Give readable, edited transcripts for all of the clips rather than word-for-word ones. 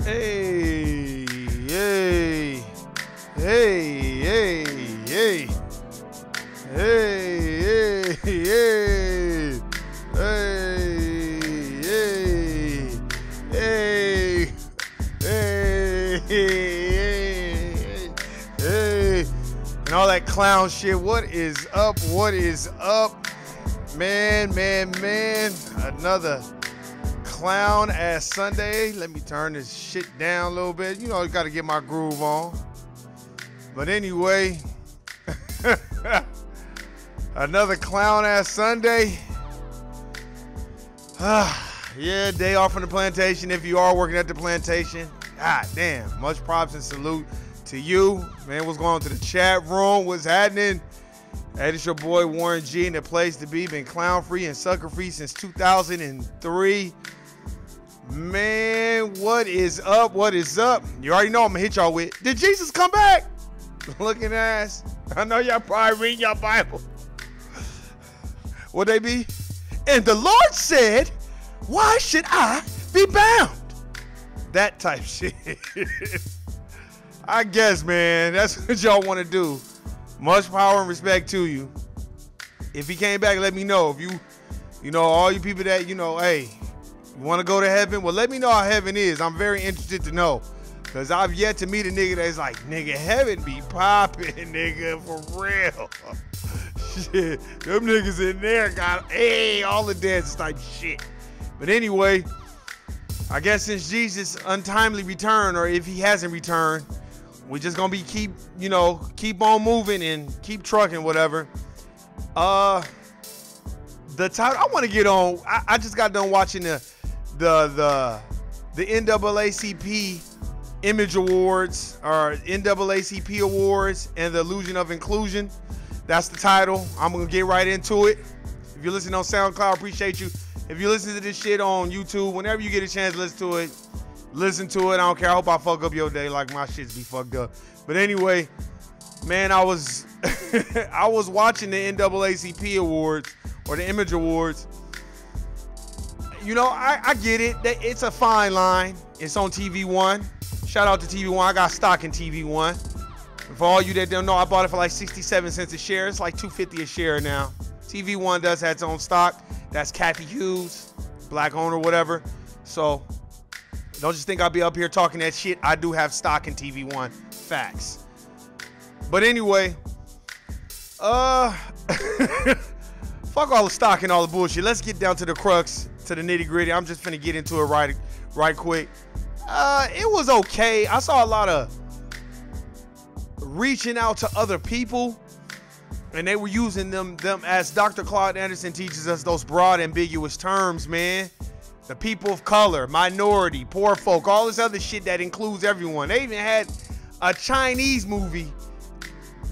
Hey, hey, hey, hey, hey, hey, hey, hey, hey, hey, hey, hey, and all that clown shit. What is up? What is up? Man, another clown ass Sunday. Let me turn this shit down a little bit. You know, I gotta get my groove on. But anyway, another clown ass Sunday. Yeah, day off from the plantation. If you are working at the plantation, god damn, much props and salute to you. Man, what's going on to the chat room? What's happening? Hey, it's your boy Warren G, and the place to be. Been clown free and sucker free since 2003. Man, what is up? What is up? You already know I'm gonna hit y'all with, did Jesus come back? Looking ass. I know y'all probably reading your Bible. What they be? And the Lord said, why should I be bound? That type shit. I guess, man, that's what y'all want to do. Much power and respect to you. If he came back, let me know. If you know, all you people that, you know, hey, you want to go to heaven? Well, let me know how heaven is. I'm very interested to know. Because I've yet to meet a nigga that's like, nigga, heaven be popping, nigga, for real. Shit, them niggas in there got, hey, all the dance type shit. But anyway, I guess since Jesus untimely returned, or if he hasn't returned, we're just gonna be keep on moving and keep trucking, whatever. The title I want to get on. I just got done watching the NAACP Image Awards, or NAACP Awards, and the Illusion of Inclusion. That's the title. I'm gonna get right into it. If you're listening on SoundCloud, appreciate you. If you listen to this shit on YouTube, whenever you get a chance, listen to it. Listen to it. I don't care. I hope I fuck up your day like my shits be fucked up. But anyway, man, I was I was watching the NAACP Awards, or the Image Awards. You know, I get it. It's a fine line. It's on TV One. Shout out to TV One. I got stock in TV One. And for all you that don't know, I bought it for like 67 cents a share. It's like $2.50 a share now. TV One does have its own stock. That's Kathy Hughes, black owner, whatever. So don't just think I'll be up here talking that shit. I do have stock in TV One. Facts. But anyway, fuck all the stock and all the bullshit. Let's get down to the crux, to the nitty gritty. I'm just finna get into it right quick. It was okay. I saw a lot of reaching out to other people, and they were using them as Dr. Claude Anderson teaches us, those broad, ambiguous terms, man. The people of color, minority, poor folk, all this other shit that includes everyone. They even had a Chinese movie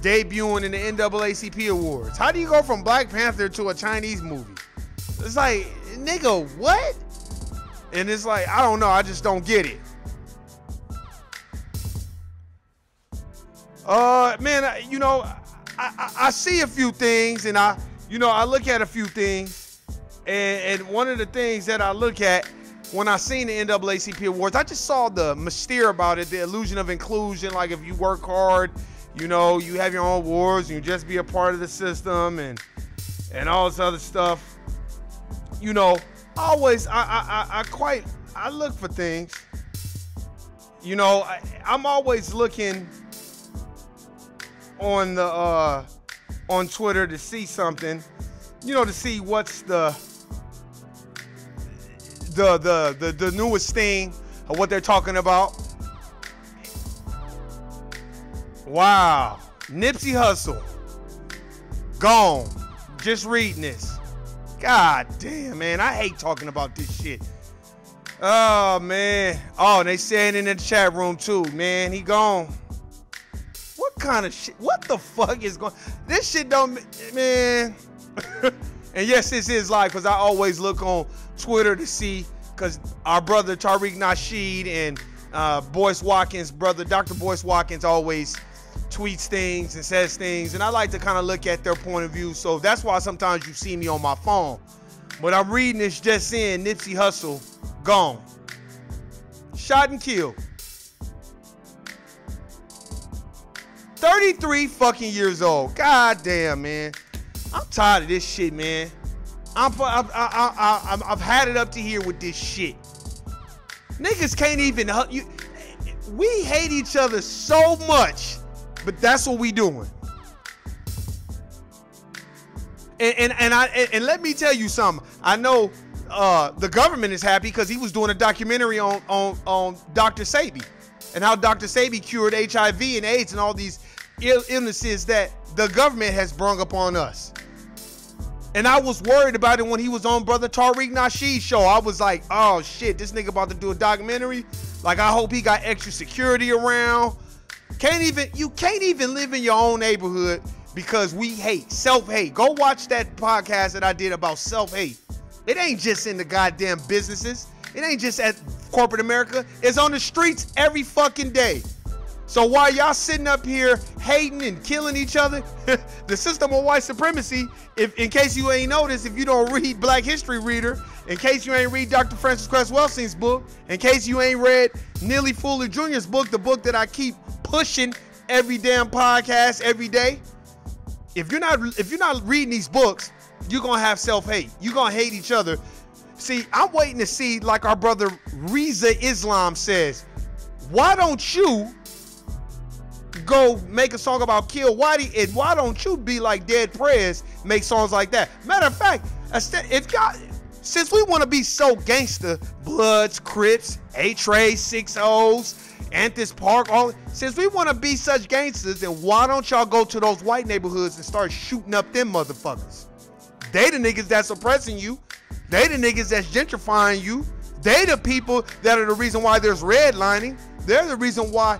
debuting in the NAACP Awards. How do you go from Black Panther to a Chinese movie? It's like, nigga, what? And it's like, I don't know. I just don't get it. Man, you know, I see a few things, and I look at a few things. And one of the things that I look at when I seen the NAACP Awards, I just saw the mystere about it, the illusion of inclusion. Like, if you work hard, you know, you have your own awards, and you just be a part of the system, and all this other stuff. You know, always I look for things. You know, I'm always looking on the on Twitter to see something. You know, to see what's the newest thing of what they're talking about. Wow. NIPSEY HUSSLE. Gone. Just reading this. God damn, man. I hate talking about this shit. Oh, man. Oh, and they saying in the chat room, too. Man, he gone. What kind of shit? What the fuck is going? This shit don't, man. And yes, this is live, because I always look on Twitter to see, because our brother Tariq Nasheed and Boyce Watkins, brother Dr. Boyce Watkins, always tweets things and says things, and I like to kind of look at their point of view. So that's why sometimes you see me on my phone. But I'm reading this, just saying NIPSEY HUSSLE gone. Shot and killed. 33 fucking years old. God damn, man. I'm tired of this shit, man. I've had it up to here with this shit. Niggas can't even you. We hate each other so much, but that's what we doing. And let me tell you something. I know the government is happy because he was doing a documentary on Dr. Sebi and how Dr. Sebi cured HIV and AIDS and all these illnesses that the government has brung upon us. And I was worried about it when he was on Brother Tariq Nasheed's show. I was like, oh shit, this nigga about to do a documentary. Like, I hope he got extra security around. You can't even live in your own neighborhood because we hate, self-hate. Go watch that podcast that I did about self-hate. It ain't just in the goddamn businesses. It ain't just at corporate America. It's on the streets every fucking day. So while y'all sitting up here hating and killing each other, the system of white supremacy, in case you ain't noticed, if you don't read Black History Reader, in case you ain't read Dr. Francis Cress Welsing's book, in case you ain't read Neely Fuller Jr.'s book, the book that I keep pushing every damn podcast every day, if you're not reading these books, you're gonna have self-hate. You're gonna hate each other. See, I'm waiting to see, like our brother Reza Islam says, why don't you go make a song about Kill Whitey, and why don't you be like Dead Prez, make songs like that? Matter of fact, if y'all, since we want to be so gangster, Bloods, Crips, A-Trays, 6-O's, Anthis Park, since we want to be such gangsters, then why don't y'all go to those white neighborhoods and start shooting up them motherfuckers? They the niggas that's oppressing you. They the niggas that's gentrifying you. They the people that are the reason why there's redlining. They're the reason why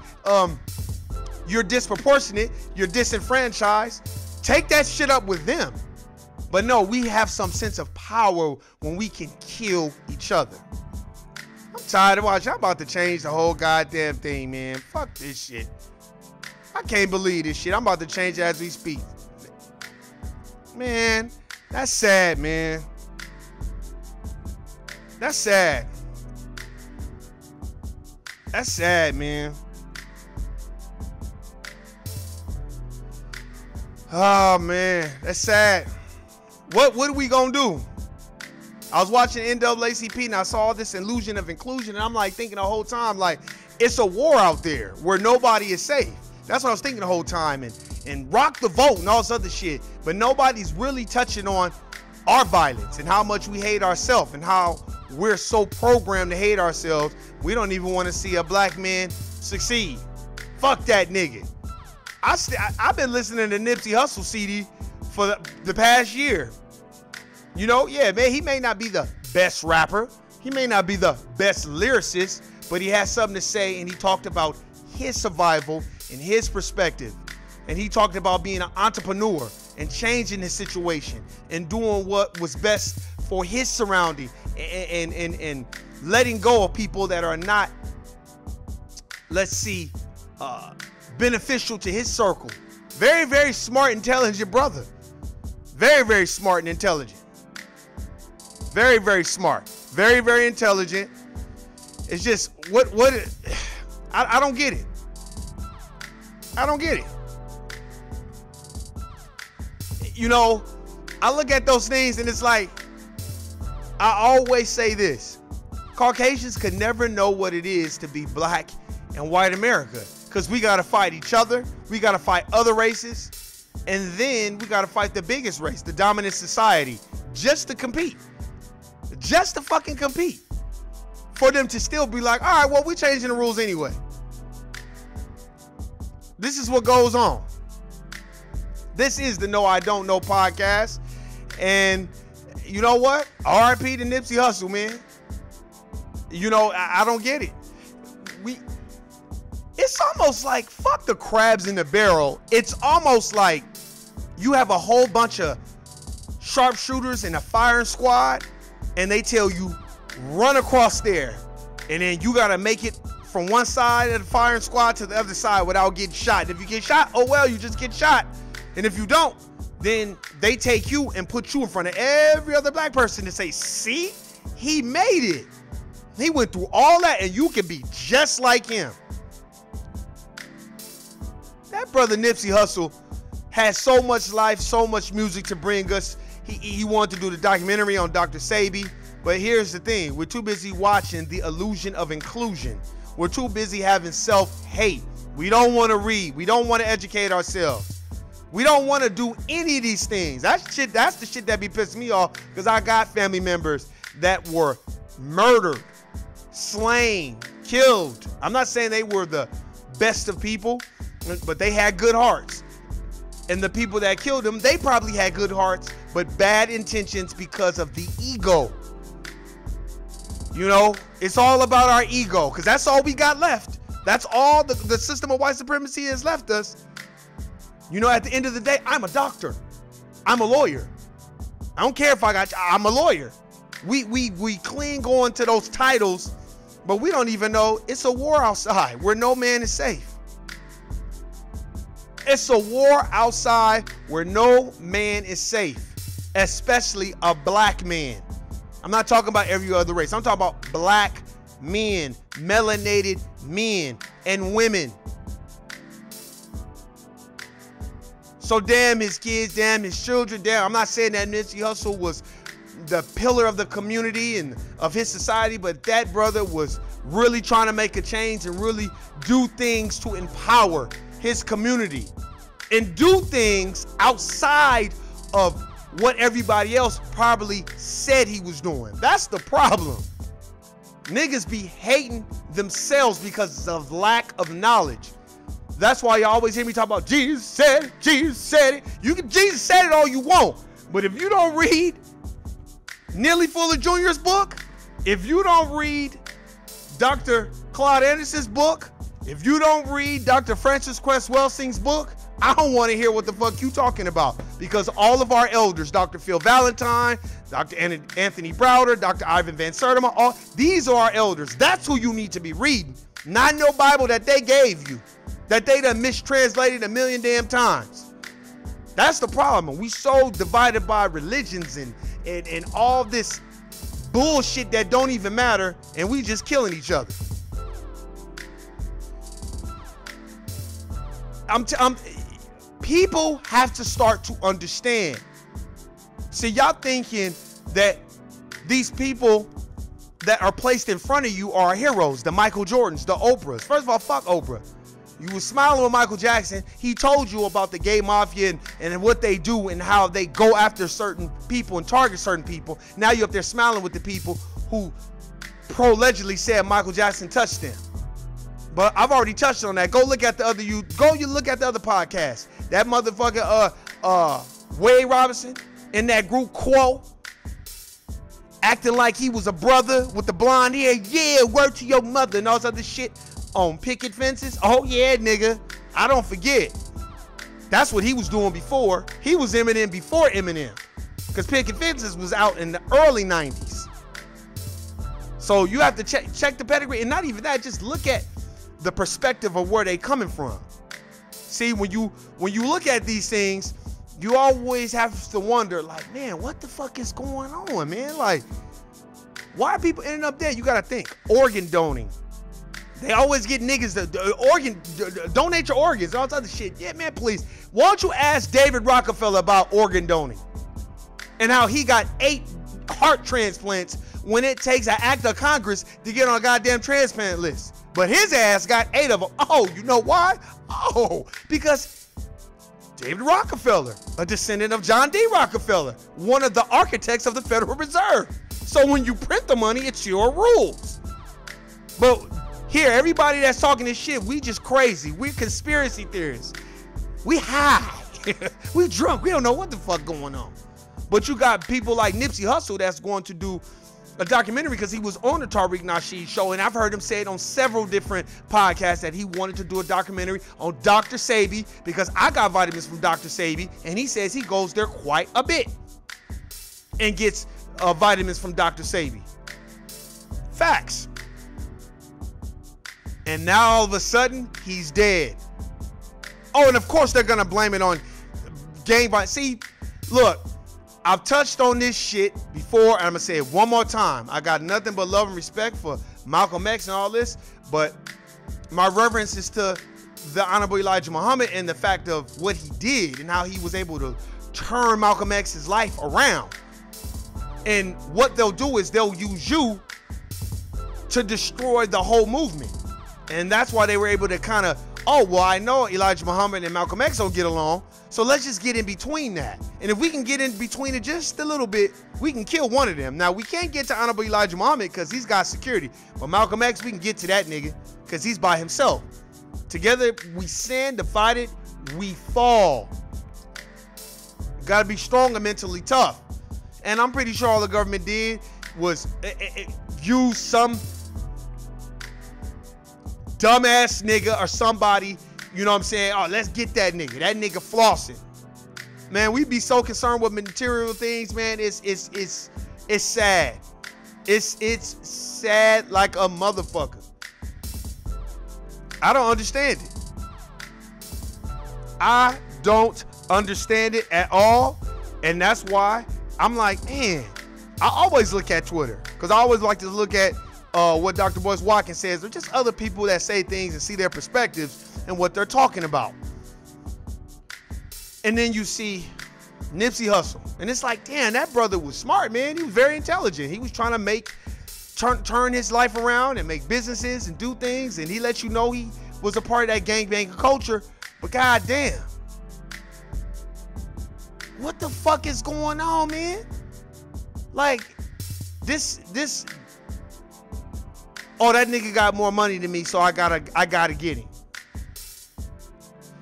you're disproportionate, you're disenfranchised. Take that shit up with them. But no, we have some sense of power when we can kill each other. I'm tired of watching. I'm about to change the whole goddamn thing, man. Fuck this shit. I can't believe this shit. I'm about to change it as we speak. Man, that's sad, man. That's sad. That's sad, man. Oh man, that's sad. What are we gonna do? I was watching NAACP and I saw this illusion of inclusion, and I'm like thinking the whole time, like, it's a war out there where nobody is safe. That's what I was thinking the whole time, and rock the vote and all this other shit. But nobody's really touching on our violence and how much we hate ourselves and how we're so programmed to hate ourselves. We don't even want to see a black man succeed. Fuck that nigga. I've been listening to NIPSEY HUSSLE CD for the past year. You know, yeah, man, he may not be the best rapper. He may not be the best lyricist, but he has something to say, and he talked about his survival and his perspective. And he talked about being an entrepreneur and changing his situation and doing what was best for his surrounding and letting go of people that are not, let's see, beneficial to his circle. Very, very smart, intelligent brother. Very, very smart and intelligent. Very, very smart. Very, very intelligent. It's just, I don't get it. I don't get it. You know, I look at those things and it's like, I always say this. Caucasians could never know what it is to be black and white America, because we got to fight each other. We got to fight other races. And then we got to fight the biggest race, the dominant society, just to compete. Just to fucking compete. For them to still be like, all right, well, we're changing the rules anyway. This is what goes on. This is the No I Don't Know podcast. And you know what? RIP to Nipsey Hussle, man. You know, I don't get it. It's almost like, fuck the crabs in the barrel. It's almost like you have a whole bunch of sharpshooters in a firing squad, and they tell you, run across there. And then you got to make it from one side of the firing squad to the other side without getting shot. If you get shot, oh well, you just get shot. And if you don't, then they take you and put you in front of every other black person to say, see, he made it. He went through all that, and you can be just like him. That brother Nipsey Hussle had so much life, so much music to bring us. He wanted to do the documentary on Dr. Sebi, but here's the thing. We're too busy watching The Illusion of Inclusion. We're too busy having self-hate. We don't want to read. We don't want to educate ourselves. We don't want to do any of these things. That's the shit that be pissing me off, because I got family members that were murdered, slain, killed. I'm not saying they were the best of people, but they had good hearts. And the people that killed them, they probably had good hearts, but bad intentions because of the ego. You know, it's all about our ego, because that's all we got left. That's all the system of white supremacy has left us. You know, at the end of the day, I'm a doctor. I'm a lawyer. I don't care if I'm a lawyer. We cling on to those titles, but we don't even know it's a war outside where no man is safe. It's a war outside where no man is safe, especially a black man. I'm not talking about every other race. I'm talking about black men, melanated men and women. So damn his kids, damn his children, damn. I'm not saying that Nipsey Hussle was the pillar of the community and of his society, but that brother was really trying to make a change and really do things to empower his community and do things outside of what everybody else probably said he was doing. That's the problem. Niggas be hating themselves because of lack of knowledge. That's why you always hear me talk about Jesus said it, Jesus said it. Jesus said it all you want, but if you don't read Nearly Fuller Jr.'s book, if you don't read Dr. Claude Anderson's book, if you don't read Dr. Francis Quest Welsing's book, I don't want to hear what the fuck you talking about, because all of our elders, Dr. Phil Valentine, Dr. Anthony Browder, Dr. Ivan Van Sertima, all these are our elders. That's who you need to be reading, not no Bible that they gave you, that they done mistranslated a million damn times. That's the problem. We so divided by religions and all this bullshit that don't even matter, and we just killing each other. People have to start to understand. See, y'all thinking that these people that are placed in front of you are heroes, the Michael Jordans, the Oprahs. First of all, fuck Oprah. You was smiling with Michael Jackson. He told you about the gay mafia and what they do and how they go after certain people and target certain people. Now you're up there smiling with the people who allegedly said Michael Jackson touched them. But I've already touched on that. Go look at the other look at the other podcast. That motherfucker Wade Robinson in that group Quo, acting like he was a brother with the blonde hair. Yeah, word to your mother and all this other shit on picket fences. Oh yeah, nigga. I don't forget. That's what he was doing before. He was Eminem before Eminem. Because picket fences was out in the early 90s. So you have to check the pedigree. And not even that, just look at the perspective of where they coming from. See, when you look at these things, you always have to wonder, like, man, what the fuck is going on, man? Like, why are people ending up dead? You gotta think. Organ donating. They always get niggas that donate your organs and all this other shit. Yeah, man, please. Why don't you ask David Rockefeller about organ donating and how he got 8 heart transplants when it takes an act of Congress to get on a goddamn transplant list? But his ass got 8 of them. Oh, you know why? Oh, because David Rockefeller, a descendant of John D. Rockefeller, one of the architects of the Federal Reserve. So when you print the money, it's your rules. But here, everybody that's talking this shit, we just crazy. We're conspiracy theorists. We high. We drunk. We don't know what the fuck going on. But you got people like Nipsey Hussle that's going to do a documentary because he was on the Tariq Nasheed show, and I've heard him say it on several different podcasts that he wanted to do a documentary on Dr. Sebi because I got vitamins from Dr. Sebi, and he says he goes there quite a bit and gets vitamins from Dr. Sebi. Facts. And now all of a sudden, he's dead. Oh, and of course they're gonna blame it on gang violence. See, look, I've touched on this shit before, and I'm gonna say it one more time. I got nothing but love and respect for Malcolm X and all this, but my reverence is to the Honorable Elijah Muhammad and the fact of what he did and how he was able to turn Malcolm X's life around. And what they'll do is they'll use you to destroy the whole movement. And that's why they were able to kind of, oh, well, I know Elijah Muhammad and Malcolm X don't get along, so let's just get in between that. And if we can get in between it just a little bit, we can kill one of them. Now, we can't get to Honorable Elijah Muhammad because he's got security. But Malcolm X, we can get to that nigga because he's by himself. Together, we stand, divided, we fall. Gotta be strong and mentally tough. And I'm pretty sure all the government did was use some dumbass nigga or somebody, you know what I'm saying? Oh, let's get that nigga. That nigga flossing. Man, we be so concerned with material things, man. It's sad. It's sad like a motherfucker. I don't understand it. I don't understand it at all. And that's why I'm like, man, I always look at Twitter because I always like to look at what Dr. Boyce Watkins says, or just other people that say things and see their perspectives and what they're talking about. And then you see Nipsey Hussle, and it's like, damn, that brother was smart, man. He was very intelligent. He was trying to turn his life around and make businesses and do things, and he let you know he was a part of that gangbanging culture. But goddamn, what the fuck is going on, man? Like, this. Oh, that nigga got more money than me, so I gotta get him.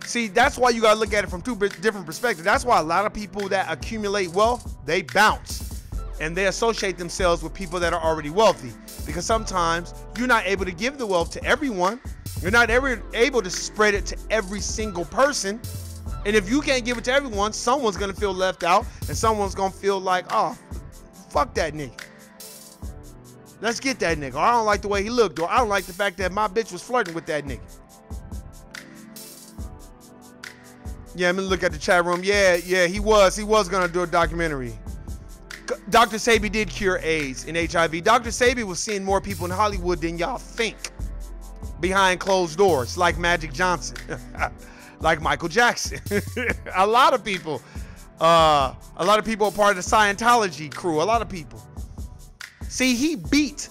See, that's why you gotta look at it from two different perspectives. That's why a lot of people that accumulate wealth, they bounce. And they associate themselves with people that are already wealthy. Because sometimes you're not able to give the wealth to everyone. You're not ever able to spread it to every single person. And if you can't give it to everyone, someone's gonna feel left out, and someone's gonna feel like, oh, fuck that nigga. Let's get that nigga. Or I don't like the way he looked, or I don't like the fact that my bitch was flirting with that nigga. Yeah, I'm gonna look at the chat room. Yeah, he was gonna do a documentary. Dr. Sebi did cure AIDS and HIV. Dr. Sebi was seeing more people in Hollywood than y'all think behind closed doors, like Magic Johnson, like Michael Jackson. A lot of people are part of the Scientology crew. A lot of people. See, he beat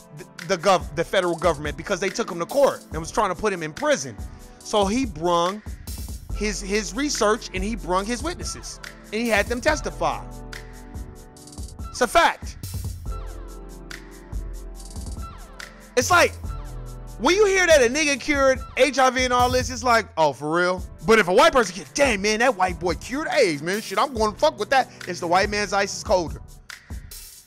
the federal government because they took him to court and was trying to put him in prison. So he brung his research and he brung his witnesses and he had them testify. It's a fact. It's like, when you hear that a nigga cured HIV and all this, it's like, oh, for real? But if a white person gets, dang, man, that white boy cured AIDS, man, shit, I'm going to fuck with that. It's the white man's ice is colder.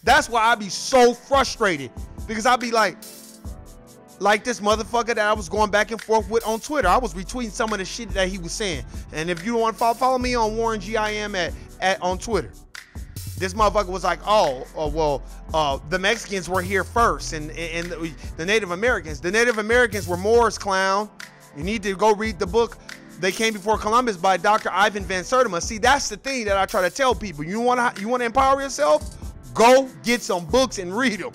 That's why I be so frustrated, because I be like this motherfucker that I was going back and forth with on Twitter. I was retweeting some of the shit that he was saying. And if you don't want to follow me on Warren GIM on Twitter. This motherfucker was like, the Mexicans were here first, and the Native Americans. The Native Americans were Moors, clown. You need to go read the book They Came Before Columbus by Dr. Ivan Van Sertima. See, that's the thing that I try to tell people. You want to empower yourself? Go get some books and read them.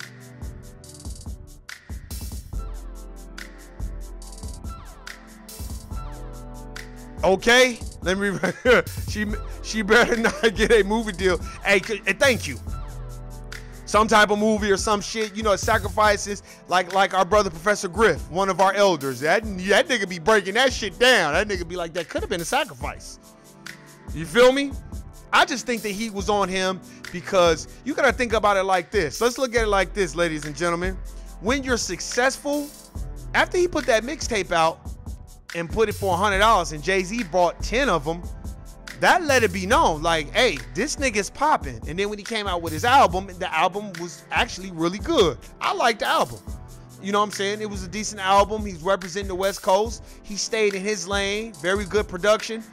Okay, let me. she better not get a movie deal. Hey, thank you. Some type of movie or some shit, you know, sacrifices like our brother Professor Griff, one of our elders. That nigga be breaking that shit down. That nigga be like, that could have been a sacrifice. You feel me? I just think the heat was on him because you gotta think about it like this. Let's look at it like this, ladies and gentlemen. When you're successful, after he put that mixtape out and put it for $100 and Jay-Z bought 10 of them, that let it be known, like, hey, this nigga's popping. And then when he came out with his album, the album was actually really good. I liked the album. You know what I'm saying? It was a decent album. He's representing the West Coast. He stayed in his lane. Very good production.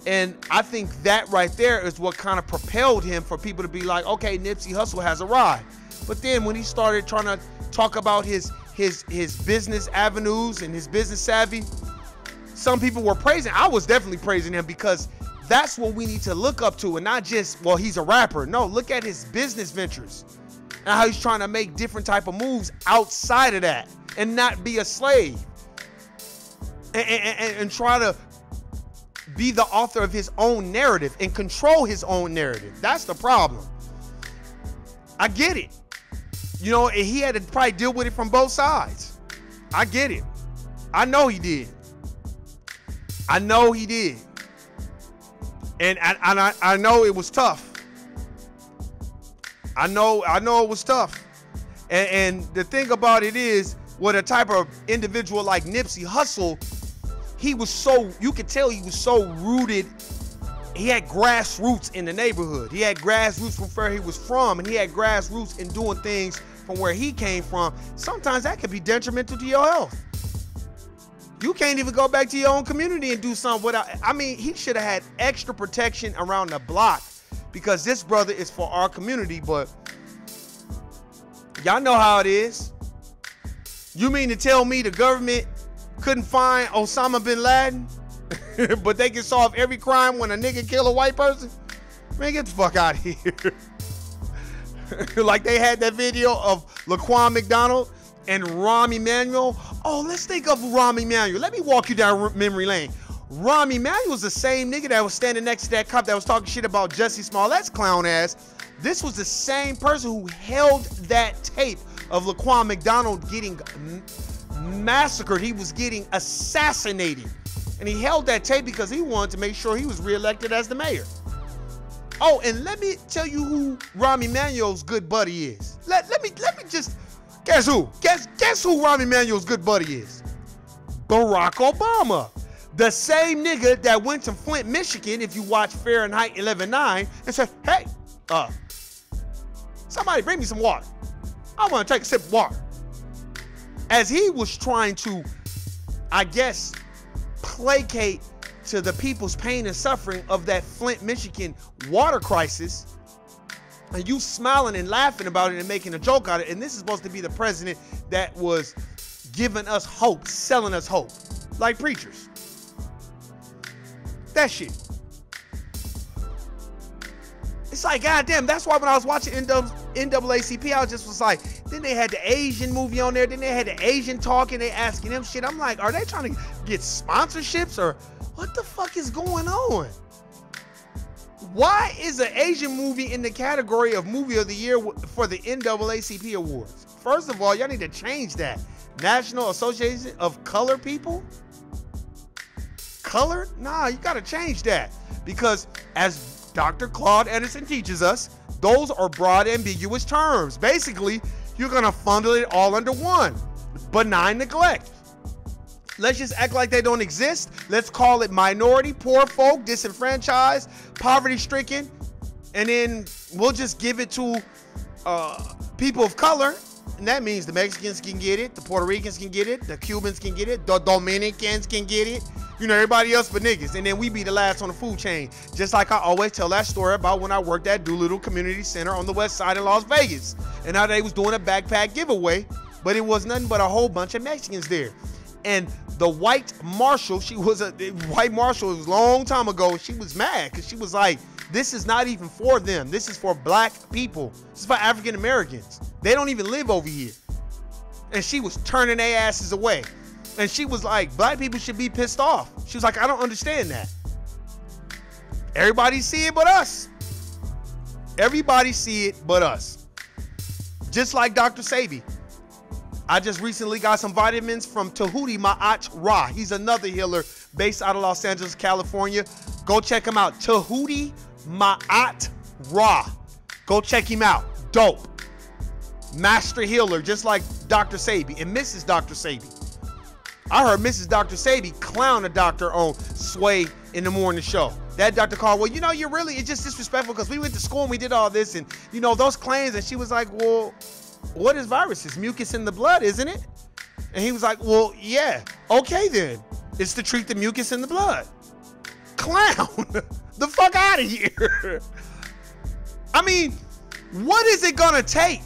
And I think that right there is what kind of propelled him for people to be like, okay, Nipsey Hussle has arrived. But then when he started trying to talk about his business avenues and his business savvy, some people were praising. I was definitely praising him because That's what we need to look up to, and not just, well, he's a rapper. No, look at his business ventures and how he's trying to make different type of moves outside of that and not be a slave and try to be the author of his own narrative and control his own narrative. That's the problem. I get it. You know, and he had to probably deal with it from both sides. I get it. I know he did. I know he did. And I know it was tough. I know it was tough. And the thing about it is, with a type of individual like Nipsey Hussle, he was so, you could tell he was so rooted. He had grassroots in the neighborhood. He had grassroots from where he was from, and he had grassroots in doing things from where he came from. Sometimes that could be detrimental to your health. You can't even go back to your own community and do something without, I mean, he should have had extra protection around the block, because this brother is for our community. But y'all know how it is. You mean to tell me the government couldn't find Osama bin Laden, but they can solve every crime when a nigga kill a white person? Man, get the fuck out of here. Like they had that video of Laquan McDonald and Rahm Emanuel. Oh, let's think of Rahm Emanuel. Let me walk you down memory lane. Rahm Emanuel was the same nigga that was standing next to that cop that was talking shit about Jussie Smollett's clown ass. This was the same person who held that tape of Laquan McDonald getting massacred. He was getting assassinated. And he held that tape because he wanted to make sure he was reelected as the mayor. Oh, and let me tell you who Rahm Emanuel's good buddy is. Let me just, guess who? Guess who Rahm Emanuel's good buddy is? Barack Obama. The same nigga that went to Flint, Michigan, if you watch Fahrenheit 11/9, and said, hey, somebody bring me some water. I want to take a sip of water. As he was trying to, I guess, placate to the people's pain and suffering of that Flint, Michigan water crisis, and you smiling and laughing about it and making a joke out of it, and this is supposed to be the president that was giving us hope, selling us hope, like preachers. That shit. It's like, goddamn, that's why when I was watching NAACP, I just was like, then they had the Asian movie on there, then they had the Asian talking, they asking them shit. I'm like, are they trying to get sponsorships, or what the fuck is going on? Why is an Asian movie in the category of movie of the year for the NAACP awards? First of all, y'all need to change that. National Association of Color People? Color? Nah, you gotta change that. Because as Dr. Claude Edison teaches us, those are broad, ambiguous terms. Basically, you're gonna bundle it all under one. Benign neglect. Let's just act like they don't exist. Let's call it minority, poor folk, disenfranchised, poverty-stricken, and then we'll just give it to people of color. And that means the Mexicans can get it, the Puerto Ricans can get it, the Cubans can get it, the Dominicans can get it, you know, everybody else but niggas. And then we be the last on the food chain. Just like I always tell that story about when I worked at Doolittle Community Center on the west side of Las Vegas. And how they was doing a backpack giveaway, but it was nothing but a whole bunch of Mexicans there. And the white marshal, she was a white marshal, it was a long time ago, she was mad because she was like, this is not even for them. This is for black people. This is for African Americans. They don't even live over here. And she was turning their asses away. And she was like, black people should be pissed off. She was like, I don't understand that. Everybody see it but us. Everybody see it but us. Just like Dr. Sebi. I just recently got some vitamins from Tahuti Ma'at Ra. He's another healer based out of Los Angeles, California. Go check him out. Tahuti Ma'at Ra. Go check him out. Dope. Master healer, just like Dr. Sebi and Mrs. Dr. Sebi. I heard Mrs. Dr. Sebi clown a doctor on Sway in the morning show. That doctor called, well, you know, you're really, it's just disrespectful because we went to school and we did all this and, you know, those claims. And she was like, well, what is viruses? Mucus in the blood, isn't it? And he was like, well, yeah. Okay, then. It's to treat the mucus in the blood. Clown. The fuck out of here. I mean, what is it gonna take?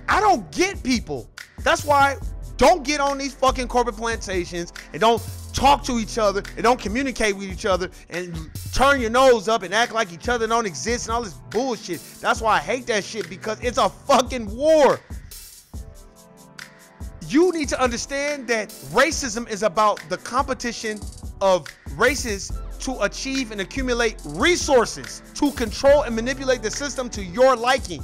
I don't get people. That's why don't get on these fucking corporate plantations and don't talk to each other and don't communicate with each other and turn your nose up and act like each other don't exist and all this bullshit. That's why I hate that shit, because it's a fucking war. You need to understand that racism is about the competition of races to achieve and accumulate resources to control and manipulate the system to your liking.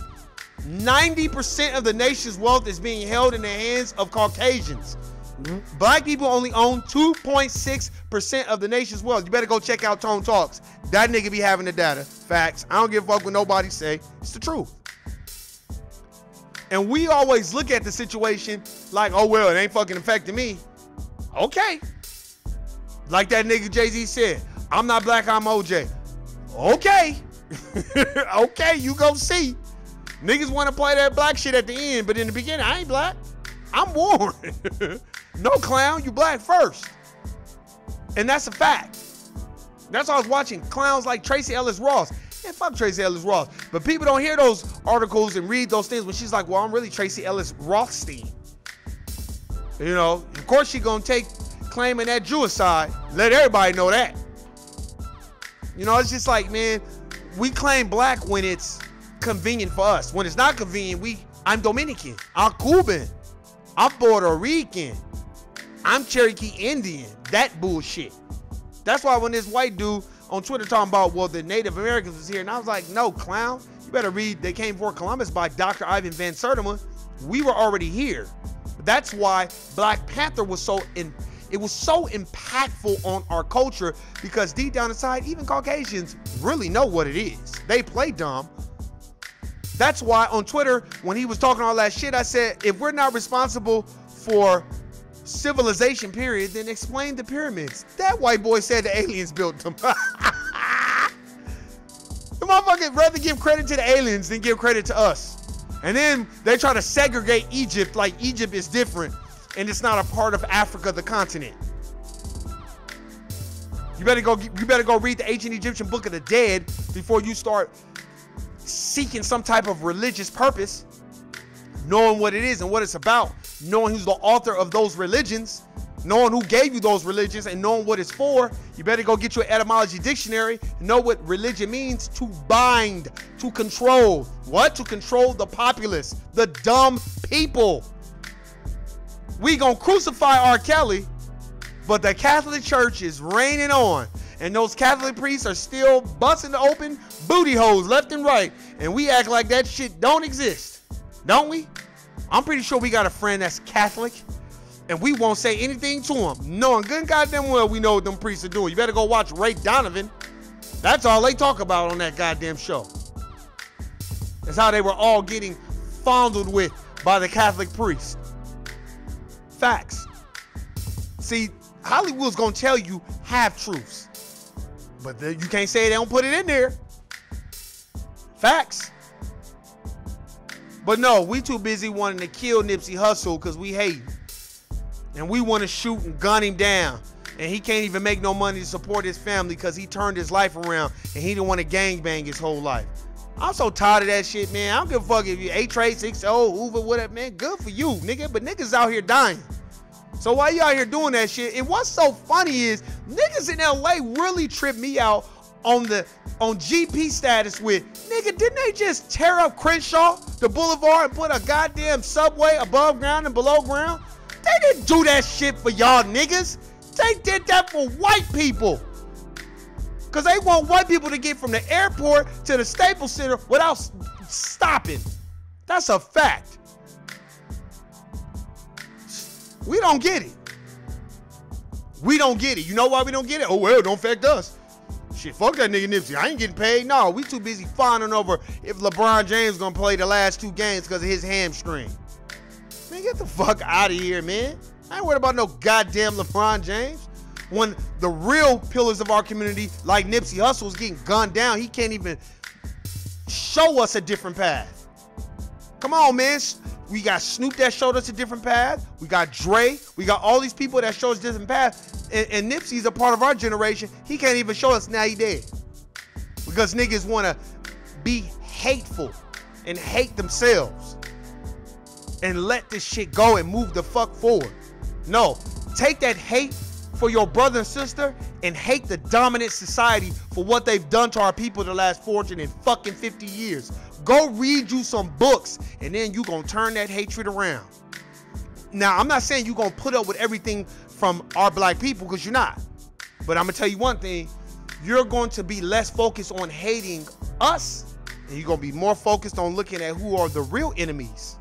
90% of the nation's wealth is being held in the hands of Caucasians. Black people only own 2.6% of the nation's wealth. You better go check out Tone Talks. That nigga be having the data. Facts. I don't give a fuck what nobody say. It's the truth. And we always look at the situation like, oh, well, it ain't fucking affecting me. Okay. Like that nigga Jay-Z said, I'm not black, I'm OJ. Okay. Okay, you go see. Niggas want to play that black shit at the end, but in the beginning, I ain't black. I'm Warren. No, clown, you black first. And that's a fact. That's why I was watching clowns like Tracy Ellis Ross. Yeah, fuck Tracy Ellis Ross. But people don't hear those articles and read those things when she's like, well, I'm really Tracy Ellis Rothstein. You know, of course she gonna take claiming that Jewish side. Let everybody know that. You know, it's just like, man, we claim black when it's convenient for us. When it's not convenient, I'm Dominican, I'm Cuban, I'm Puerto Rican, I'm Cherokee Indian. That bullshit. That's why when this white dude on Twitter talking about, well, the Native Americans was here, and I was like, no, clown, you better read They Came Before Columbus by Dr. Ivan Van Sertima. We were already here. That's why Black Panther was so impactful on our culture, because deep down inside, even Caucasians really know what it is. They play dumb. That's why on Twitter, when he was talking all that shit, I said, if we're not responsible for civilization, period, then explain the pyramids. That white boy said the aliens built them. The motherfucker rather give credit to the aliens than give credit to us. And then they try to segregate Egypt like Egypt is different and it's not a part of Africa, the continent. You better go read the ancient Egyptian Book of the Dead before you start seeking some type of religious purpose, knowing what it is and what it's about, knowing who's the author of those religions, knowing who gave you those religions, and knowing what it's for. You better go get you an etymology dictionary, know what religion means: to bind, to control. What? To control the populace, the dumb people. We gonna crucify R. Kelly, but the Catholic Church is reigning on. And those Catholic priests are still busting open booty holes left and right. And we act like that shit don't exist. Don't we? I'm pretty sure we got a friend that's Catholic, and we won't say anything to him, knowing good and goddamn well we know what them priests are doing. You better go watch Ray Donovan. That's all they talk about on that goddamn show. That's how they were all getting fondled with by the Catholic priest. Facts. See, Hollywood's gonna tell you half-truths, but you can't say they don't put it in there. Facts. But no, we too busy wanting to kill Nipsey Hussle because we hate him. And we want to shoot and gun him down. And he can't even make no money to support his family because he turned his life around and he didn't want to gangbang his whole life. I'm so tired of that shit, man. I don't give a fuck if you A-Trade, 6-0, Hoover, whatever, man. Good for you, nigga. But niggas out here dying. So why you out here doing that shit? And what's so funny is niggas in LA really tripped me out on GP status with, nigga, didn't they just tear up Crenshaw, the boulevard, and put a goddamn subway above ground and below ground? They didn't do that shit for y'all niggas. They did that for white people. Because they want white people to get from the airport to the Staples Center without stopping. That's a fact. We don't get it. We don't get it. You know why we don't get it? Oh, well, it don't affect us. Shit, fuck that nigga Nipsey. I ain't getting paid. No, we too busy fawning over if LeBron James gonna play the last 2 games because of his hamstring. Man, get the fuck out of here, man. I ain't worried about no goddamn LeBron James. When the real pillars of our community, like Nipsey Hussle, is getting gunned down, he can't even show us a different path. Come on, man. We got Snoop that showed us a different path. We got Dre. We got all these people that show us different paths. And Nipsey's a part of our generation. He can't even show us, now he dead. Because niggas want to be hateful and hate themselves and let this shit go and move the fuck forward. No, take that hate for your brother and sister and hate the dominant society for what they've done to our people the last 450 years. Go read you some books, and then you gonna turn that hatred around. Now, I'm not saying you're gonna put up with everything from our black people, because you're not. But I'm gonna tell you one thing, you're going to be less focused on hating us, and you're gonna be more focused on looking at who are the real enemies.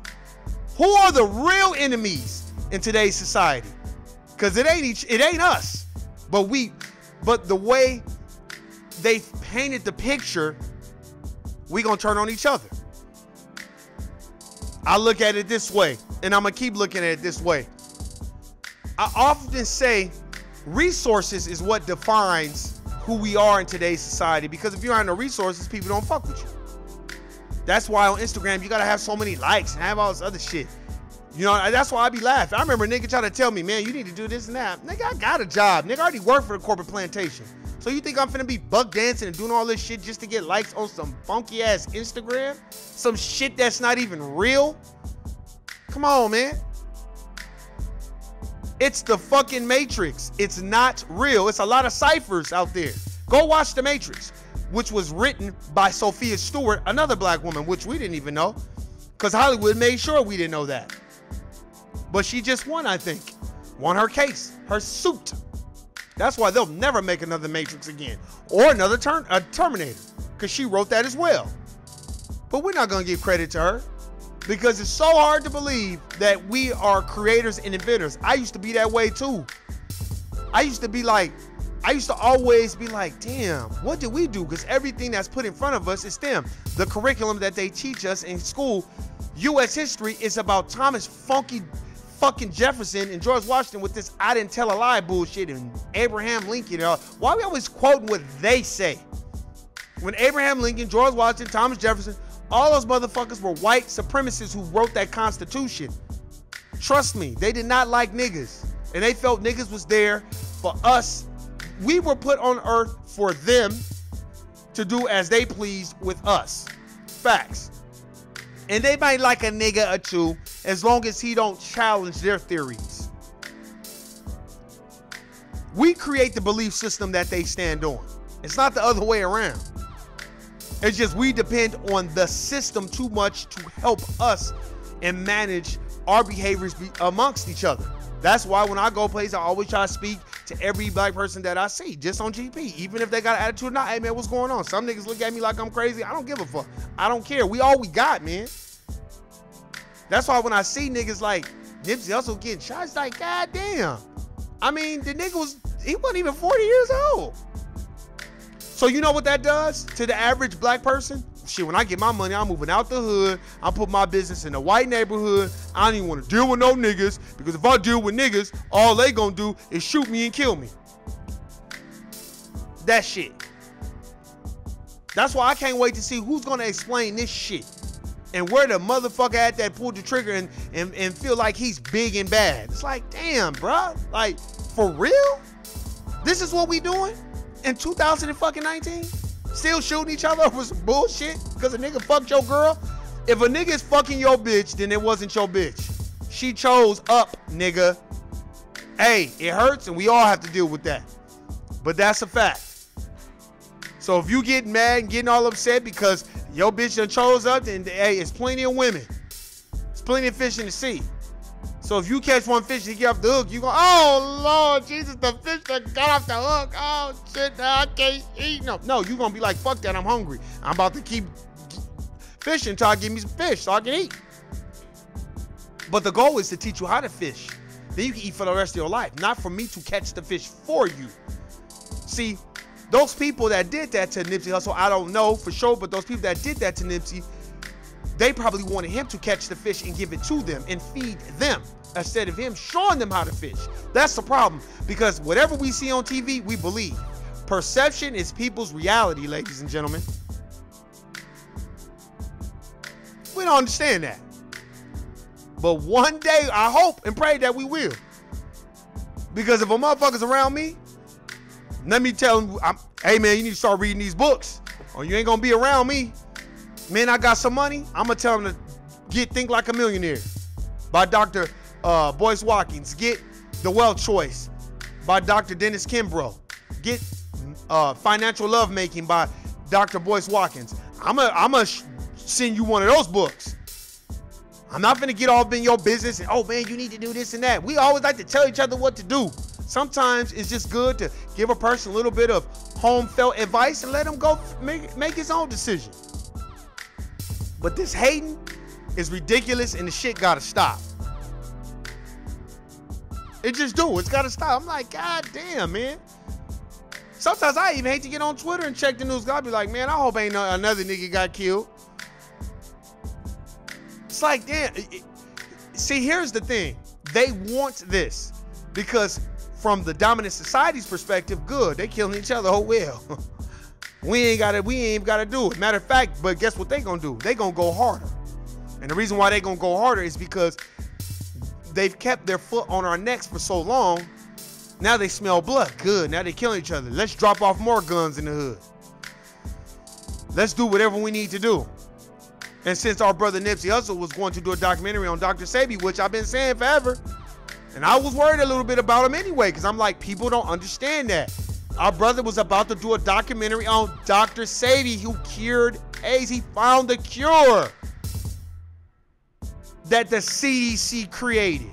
Who are the real enemies in today's society? Because it ain't us. But the way they painted the picture, we gonna turn on each other. I look at it this way, and I'm gonna keep looking at it this way. I often say resources is what defines who we are in today's society, because if you don't have no resources, people don't fuck with you. That's why on Instagram you gotta have so many likes and have all this other shit. You know, that's why I be laughing. I remember a nigga trying to tell me, man, you need to do this and that. Nigga, I got a job. Nigga, I already work for the corporate plantation. So you think I'm finna be buck dancing and doing all this shit just to get likes on some funky ass Instagram? Some shit that's not even real? Come on, man. It's the fucking Matrix. It's not real. It's a lot of ciphers out there. Go watch The Matrix, which was written by Sophia Stewart, another black woman, which we didn't even know, because Hollywood made sure we didn't know that. But she just won, I think. Won her case, her suit. That's why they'll never make another Matrix again, or another Terminator, because she wrote that as well. But we're not going to give credit to her, because it's so hard to believe that we are creators and inventors. I used to be that way too. I used to always be like, damn, what did we do? Because everything that's put in front of us is STEM. The curriculum that they teach us in school, U.S. history, is about Thomas Funky fucking Jefferson and George Washington with this I didn't tell a lie bullshit, and Abraham Lincoln. Why are we always quoting what they say? When Abraham Lincoln, George Washington, Thomas Jefferson, all those motherfuckers were white supremacists who wrote that Constitution. Trust me, they did not like niggas, and they felt niggas was there for us. We were put on earth for them to do as they pleased with us. Facts. And they might like a nigga or two as long as he don't challenge their theories. We create the belief system that they stand on. It's not the other way around. It's just we depend on the system too much to help us and manage our behaviors amongst each other. That's why when I go places, I always try to speak to every black person that I see, just on GP. Even if they got an attitude or not, hey man, what's going on? Some niggas look at me like I'm crazy. I don't give a fuck. I don't care. We all we got, man. That's why when I see niggas like Nipsey Hussle getting shot, it's like, god damn. I mean, the nigga he wasn't even 40 years old. So you know what that does to the average black person? Shit, when I get my money, I'm moving out the hood. I'm putting my business in a white neighborhood. I don't even want to deal with no niggas, because if I deal with niggas, all they gonna do is shoot me and kill me. That shit. That's why I can't wait to see who's gonna explain this shit. And where the motherfucker at that pulled the trigger and feel like he's big and bad. It's like, damn, bro. Like, for real? This is what we doing in 2019? Still shooting each other over some bullshit because a nigga fucked your girl? If a nigga is fucking your bitch, then it wasn't your bitch. She chose up, nigga. Hey, it hurts and we all have to deal with that. But that's a fact. So if you get mad and getting all upset because your bitch done chose up, then hey, it's plenty of women. It's plenty of fish in the sea. So if you catch one fish and get off the hook, you go, oh Lord Jesus, the fish that got off the hook. Oh shit, now I can't eat. No, you gonna be like, fuck that, I'm hungry. I'm about to keep fishing until I get me some fish so I can eat. But the goal is to teach you how to fish. Then you can eat for the rest of your life, not for me to catch the fish for you. See, those people that did that to Nipsey Hussle, I don't know for sure, but those people that did that to Nipsey, they probably wanted him to catch the fish and give it to them and feed them instead of him showing them how to fish. That's the problem, because whatever we see on TV, we believe. Perception is people's reality, ladies and gentlemen. We don't understand that. But one day, I hope and pray that we will. Because if a motherfucker's around me, let me tell him, hey man, you need to start reading these books or you ain't gonna be around me. Man, I got some money. I'm gonna tell him to Think Like a Millionaire by Dr. Boyce Watkins. Get The Wealth Choice. by Dr. Dennis Kimbrough. Get Financial Lovemaking by Dr. Boyce Watkins. I'm gonna send you one of those books. I'm not gonna get all up in your business and, oh man, you need to do this and that. We always like to tell each other what to do. Sometimes it's just good to give a person a little bit of home felt advice and let him go make his own decision. But this hating is ridiculous and the shit gotta stop. It just do. It's gotta stop. I'm like, God damn, man. Sometimes I even hate to get on Twitter and check the news. I'll be like, man, I hope ain't another nigga got killed. It's like, damn. See, here's the thing. They want this because from the dominant society's perspective, good. They killing each other. Oh well. we ain't gotta do it. Matter of fact, but guess what they gonna do? They gonna go harder. And the reason why they gonna go harder is because they've kept their foot on our necks for so long. Now they smell blood. Good. Now they killing each other. Let's drop off more guns in the hood. Let's do whatever we need to do. And since our brother Nipsey Hussle was going to do a documentary on Dr. Sebi, which I've been saying forever, and I was worried a little bit about him anyway, because I'm like, people don't understand that. Our brother was about to do a documentary on Dr. Sebi, who cured AIDS. He found the cure that the CDC created.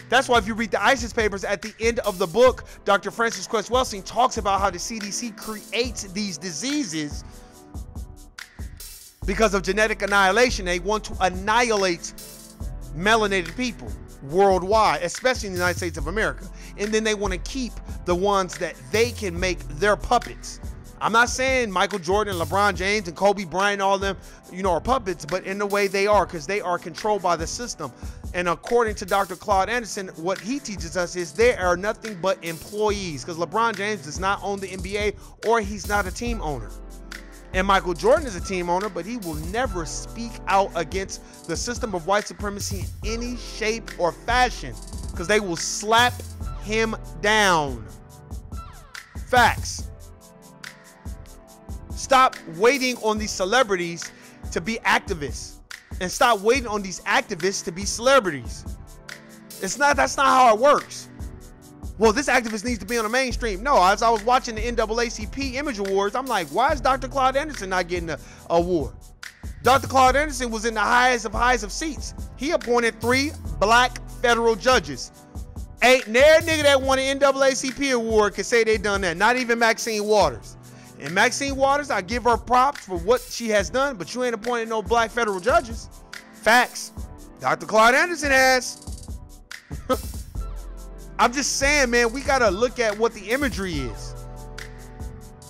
That's why if you read the ISIS papers at the end of the book, Dr. Francis Cress Welsing talks about how the CDC creates these diseases because of genetic annihilation. They want to annihilate melanated people worldwide, especially in the United States of America. And then they want to keep the ones that they can make their puppets. I'm not saying Michael Jordan, LeBron James, and Kobe Bryant, all of them, are puppets, but in the way they are, because they are controlled by the system. And according to Dr. Claude Anderson, what he teaches us is they are nothing but employees, because LeBron James does not own the NBA, or he's not a team owner. And Michael Jordan is a team owner, but he will never speak out against the system of white supremacy in any shape or fashion, because they will slap him down. Facts. Stop waiting on these celebrities to be activists, and stop waiting on these activists to be celebrities. That's not how it works. Well, this activist needs to be on the mainstream. No, as I was watching the NAACP Image Awards, I'm like, why is Dr. Claude Anderson not getting an award? Dr. Claude Anderson was in the highest of highs of seats. He appointed 3 black federal judges. Ain't there a nigga that won an NAACP award could say they done that. Not even Maxine Waters. And Maxine Waters, I give her props for what she has done, but you ain't appointed no black federal judges. Facts. Dr. Claude Anderson has. I'm just saying, man, we got to look at what the imagery is.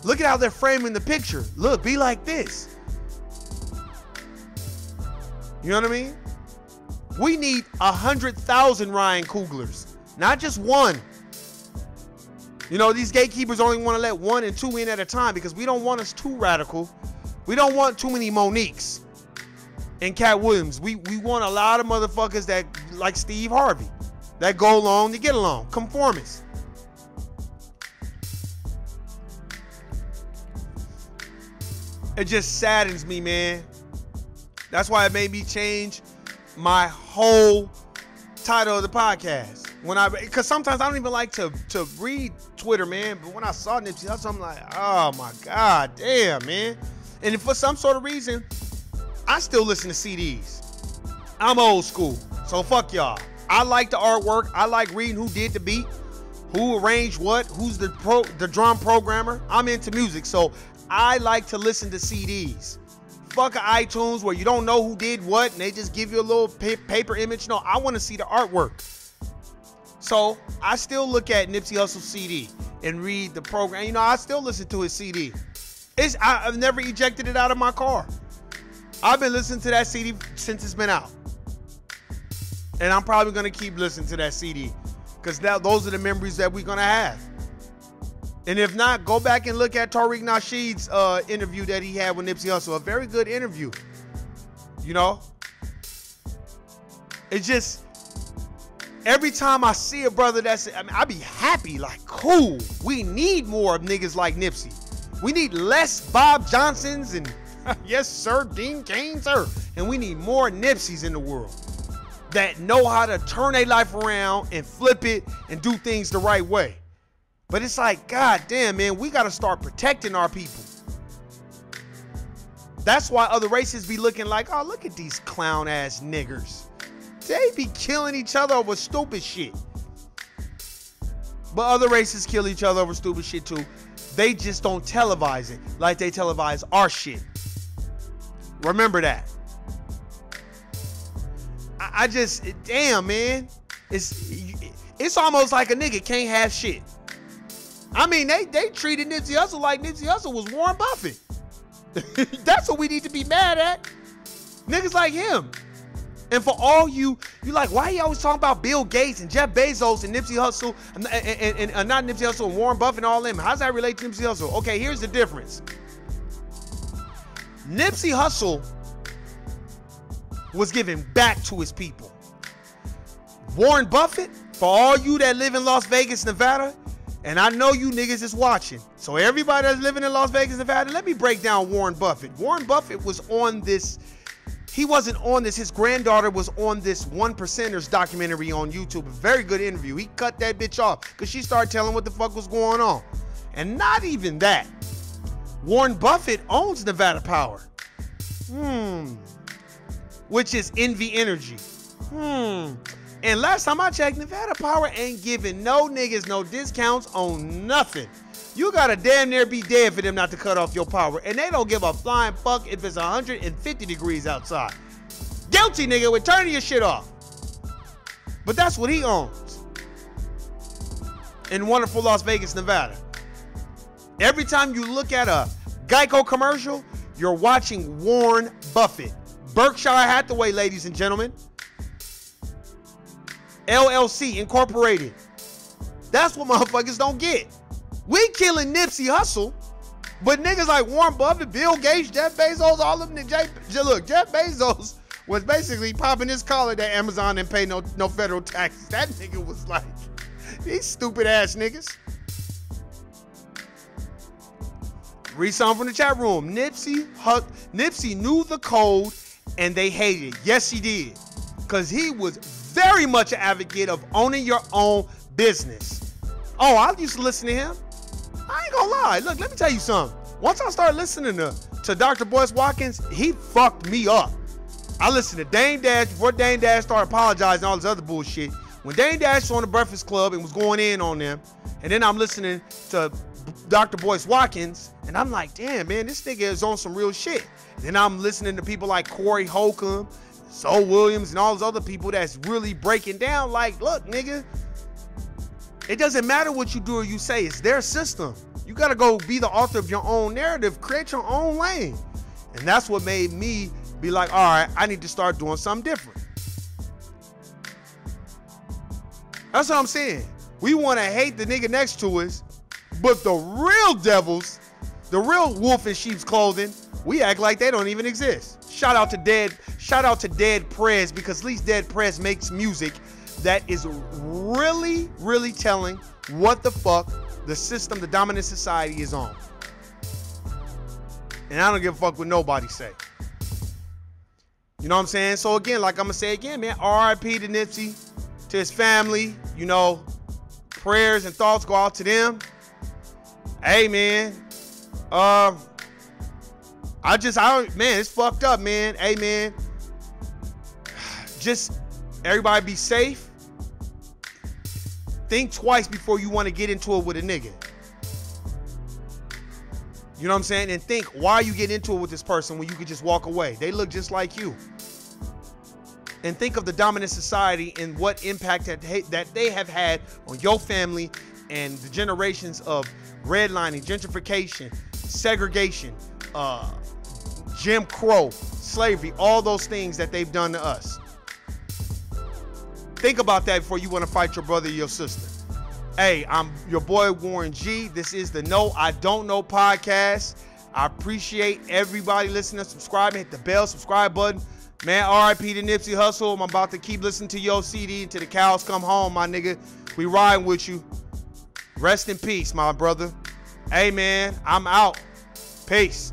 Look at how they're framing the picture. Look, be like this. You know what I mean? We need 100,000 Ryan Cooglers, not just one. These gatekeepers only want to let 1 and 2 in at a time because we don't want us too radical. We don't want too many Moniques and Cat Williams. We want a lot of motherfuckers that, like Steve Harvey, that go along to get along. Conformists. It just saddens me, man. That's why it made me change my whole title of the podcast. Because sometimes I don't even like to read Twitter, man. But when I saw Nipsey Hussle, I'm like, oh my God, damn, man. And if for some sort of reason, I still listen to CDs. I'm old school, so fuck y'all. I like the artwork. I like reading who did the beat, who arranged what, who's the drum programmer. I'm into music, so I like to listen to CDs. Fuck iTunes where you don't know who did what and they just give you a little paper image. No, I want to see the artwork. So I still look at Nipsey Hussle's CD and read the program. I still listen to his CD. I've never ejected it out of my car. I've been listening to that CD since it's been out. And I'm probably going to keep listening to that CD because those are the memories that we're going to have. And if not, go back and look at Tariq Nasheed's interview that he had with Nipsey Hussle. A very good interview. It's just, every time I see a brother I be happy, like, cool. We need more of niggas like Nipsey. We need less Bob Johnsons and, yes, sir, Dean Cain, sir. And we need more Nipseys in the world. that know how to turn their life around and flip it and do things the right way. But it's like, God damn, man, we got to start protecting our people. That's why other races be looking like, oh, look at these clown ass niggers. They be killing each other over stupid shit. But other races kill each other over stupid shit too. They just don't televise it like they televise our shit. Remember that. I just, damn, man. It's almost like a nigga can't have shit. I mean, they treated Nipsey Hussle like Nipsey Hussle was Warren Buffett. That's what we need to be mad at. Niggas like him. And for all you like, why you always talking about Bill Gates and Jeff Bezos and Nipsey Hussle and not Nipsey Hussle and Warren Buffett and all them? How's that relate to Nipsey Hussle? Okay, here's the difference. Nipsey Hussle was giving back to his people. Warren Buffett, for all you that live in Las Vegas, Nevada, and I know you niggas is watching. So everybody that's living in Las Vegas, Nevada, let me break down Warren Buffett. Warren Buffett was on this, he wasn't on this, his granddaughter was on this One Percenters documentary on YouTube. A very good interview. He cut that bitch off because she started telling what the fuck was going on. And not even that. Warren Buffett owns Nevada Power. Which is Envy Energy. And last time I checked, Nevada Power ain't giving no niggas no discounts on nothing. You gotta damn near be dead for them not to cut off your power. And they don't give a flying fuck if it's 150 degrees outside. Guilty, nigga, with turning your shit off. But that's what he owns. In wonderful Las Vegas, Nevada. Every time you look at a Geico commercial, you're watching Warren Buffett. Berkshire Hathaway, ladies and gentlemen. LLC Incorporated. That's what motherfuckers don't get. We killing Nipsey Hussle, but niggas like Warren Buffett, Bill Gates, Jeff Bezos, all of them. Look, Jeff Bezos was basically popping his collar that Amazon didn't pay no federal taxes. That nigga was like, these stupid ass niggas. Read something from the chat room. Nipsey knew the code and they hated it. Yes, he did. Because he was very much an advocate of owning your own business. Oh, I used to listen to him. I ain't gonna lie. Look, let me tell you something. Once I started listening to Dr. Boyce Watkins, he fucked me up. I listened to Dame Dash before Dame Dash started apologizing and all this other bullshit. When Dame Dash was on the Breakfast Club and was going in on them, and then I'm listening to Dr. Boyce Watkins, and I'm like, damn, man, this nigga is on some real shit. Then I'm listening to people like Corey Holcomb, Zoe Williams, and all those other people that's really breaking down like, look, nigga, it doesn't matter what you do or you say. It's their system. You got to go be the author of your own narrative. Create your own lane. And that's what made me be like, all right, I need to start doing something different. That's what I'm saying. We want to hate the nigga next to us, but the real devils, the real wolf in sheep's clothing, we act like they don't even exist. Shout out to Dead Prez, because at least Dead Prez makes music that is really, really telling what the fuck the system, the dominant society is on. And I don't give a fuck what nobody say. You know what I'm saying? So again, like I'm gonna say again, man, RIP to Nipsey, to his family, you know, prayers and thoughts go out to them. Hey, man, man, it's fucked up, man. Hey, man, just everybody be safe. Think twice before you want to get into it with a nigga. You know what I'm saying? And think, why you get into it with this person when you could just walk away? They look just like you. And think of the dominant society and what impact that they have had on your family and the generations of redlining, gentrification, segregation, Jim Crow, slavery, all those things that they've done to us. Think about that before you want to fight your brother or your sister. Hey, I'm your boy Warren G. This is the No I Don't Know podcast. I appreciate everybody listening, subscribing, hit the bell, subscribe button. Man, RIP to Nipsey Hussle. I'm about to keep listening to your CD until the cows come home, my nigga. We riding with you. Rest in peace, my brother. Hey, man, I'm out. Peace.